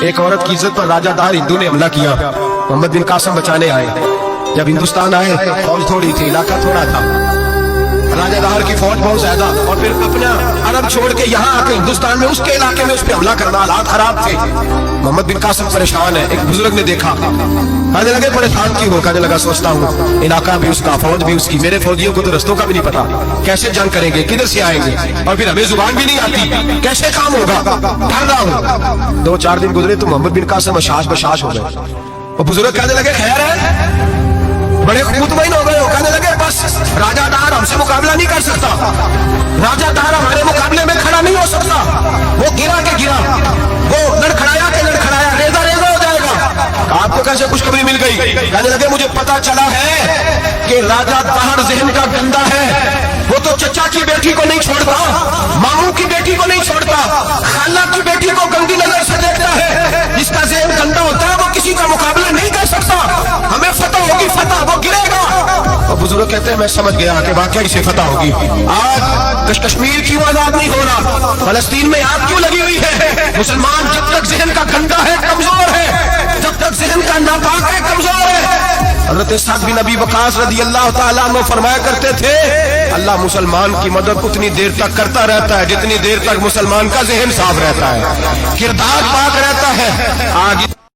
ایک عورت کی عزت پر راجہ دار ہندو نے حملہ کیا. محمد بن قاسم بچانے آئے. جب ہندوستان آئے فوج تھوڑی تھی, علاقہ تھوڑا تھا, راجہ دار کی فوج بہت زیادہ, اور پھر اپنا عرب چھوڑ کے یہاں آ کے ہندوستان میں اس کے علاقے میں اس پہ حملہ کرنا, حالات خراب تھے. محمد بن قاسم پریشان ہے. ایک بزرگ نے دیکھا, کہنے لگے پریشان کیوں ہو؟ کہنے لگا سوچتا ہوں علاقہ بھی اس کا, فوج بھی اس کی, میرے فوجیوں کو تو رستوں کا بھی نہیں پتا, کیسے جنگ کریں گے, کدھر سے آئیں گے, اور پھر ہمیں زبان بھی نہیں آتی, کیسے کام ہوگا, ڈر رہا ہوں. 2-4 دن گزرے تو محمد بن قاسم اشاش بشاش ہو گئے. وہ بزرگ کہنے لگے خیر ہے, بڑے مطمئن ہو گئے ہو. کہنے لگے بس راجہ دار ہم سے مقابلہ نہیں کر سکتا, راجہ دار ہمارے مقابلے میں کھڑا نہیں ہو سکتا. وہ گرا کے گرا, وہ لڑکھڑایا کے لڑکھڑایا, ریزہ ریزہ ہو جائے گا. آپ کو کیسے خوشخبری مل گئی؟ کہنے لگے مجھے پتا چلا ہے کہ راجہ دار ذہن کا گندا ہے, وہ تو چچا کی بیٹی کو نہیں چھوڑتا, ماموں کی بیٹی کو نہیں چھوڑتا, خالہ کی بیٹی کو گندی نظر سے دیکھتا ہے. جس کا ذہن گندا ہوتا ہے وہ کسی کا مقابلہ نہیں کر سکتا. ہمیں فتح ہوگی, فتح, وہ گرے گا. اور بزرگ کہتے ہیں میں سمجھ گیا کہ واقعی سے فتح ہوگی. آج کشمیر کیوں آزاد نہیں ہو رہا, فلسطین میں آگ کیوں لگی ہوئی ہے؟ مسلمان جب تک ذہن کا گندا ہے کمزور ہے, جب تک ذہن کا ناپاک ہے کمزور ہے. حضرت سعد بن ابی وقاص رضی اللہ تعالیٰ عنہ فرمایا کرتے تھے اللہ مسلمان کی مدد اتنی دیر تک کرتا رہتا ہے جتنی دیر تک مسلمان کا ذہن صاف رہتا ہے, کردار پاک رہتا ہے. آج